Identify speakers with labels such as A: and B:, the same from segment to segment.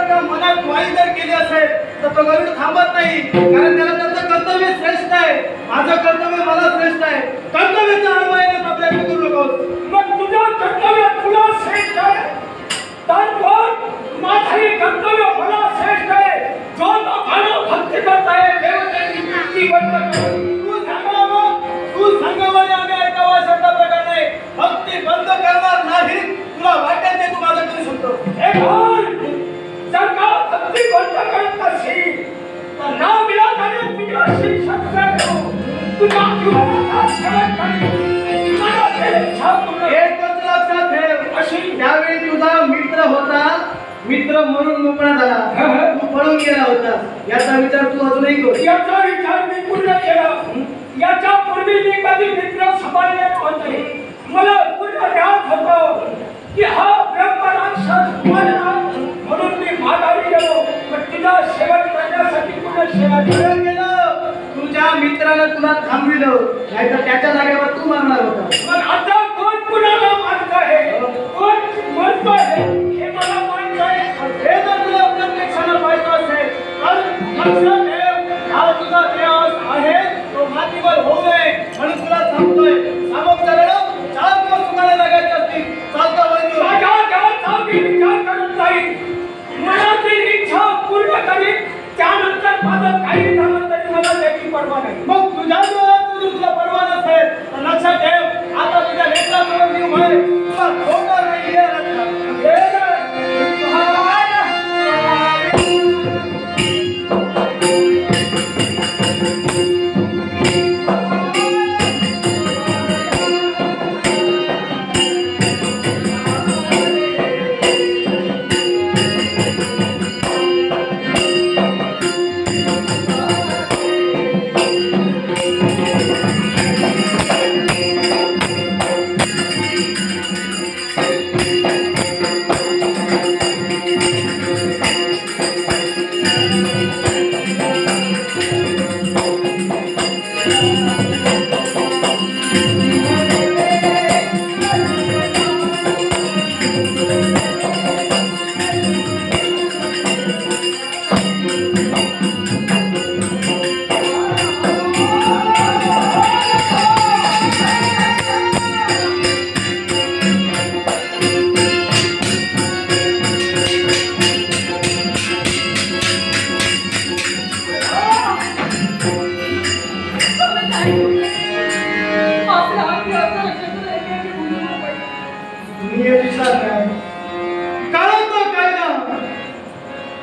A: जर का मनात वाई जर केली असेल तर तो गरुड थांबत नाही, कारण त्याला त्याचं कर्तव्य श्रेष्ठ आहे. माझं कर्तव्य मला श्रेष्ठ आहे. कर्तव्याचा आडवा येण्यास आपल्या करू नकोस.
B: मग तुझं कर्तव्य तुला श्रेष्ठ आहे तर पण माझे कर्तव्य मला श्रेष्ठ आहे. जो तो मानव भक्ती करताय देव त्याची भक्ती बंद कर.
A: तू सांगावं आम्ही ऐकावं अशा प्रकारे भक्ती बंद करणार नाही. तुला वाटेल ते तू माझं करू शकतो.
B: हे भाई जर का भक्ती बंद करत नसेल तर नाव मिळाल्याने तुझ्या शिक्षक तुझ्या जीवनाचा शेवट करेल. मला ते इच्छा पूर्ण
A: एकच लक्षात ठेव, अशी त्यावेळी तुझा मित्र होता, मित्र म्हणून मोकळा झाला, तू पळून गेला होतास. याचा विचार तू अजूनही कर.
B: याचा विचार मी पूर्ण केला. याच्या पूर्वी मी कधी मित्र सांभाळले नव्हते. मला पूर्ण ज्ञात होतं की हा ब्रह्मराक्षस मरणार म्हणून मी माघारी गेलो. पण तुझा शेवट करण्यासाठी तुझ्या शेवट
A: गेलं. तुझ्या मित्रानं तुला थांबविलं, नाहीतर त्याच्या जागेवर तू मारणार होता.
B: मग आता कोण कुणाला मारत आहे, कोण म्हणतो आहे हे मला माहित आहे.
A: हे जर तुला प्रत्यक्षानं पाहिजे असेल तर लक्षात ठेव, हा तुझा देह आहे तो मातीवर होऊ नये म्हणून तुला सांगतोय. सामोपचारानं 4 दिवस तुम्हाला लागायचे असतील. चालता वैद्य
B: माझ्या देहाचा मी विचार करत नाही. मनाची इच्छा पूर्ण करीन, त्यानंतर माझं काही झालं तरी मला त्याची पर्वा नाही.
A: मग तुझ्या डोळ्यात तुला परवा नसेल तर लक्षात ठेव, आता तुझ्या नेत्राजवळ मी उभा आहे. तुला धोका नाही आहे लक्षात.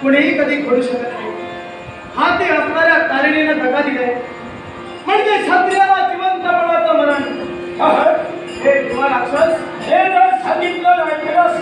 A: कुणीही कधी घडू शकत नाही. हाती असणाऱ्या तारिणीनं धक्का दिलाय म्हणजे क्षत्रियाला जिवंतपणाचं मरण.
B: हे किंवा राक्षस हे जर सांगितलं ऐकलं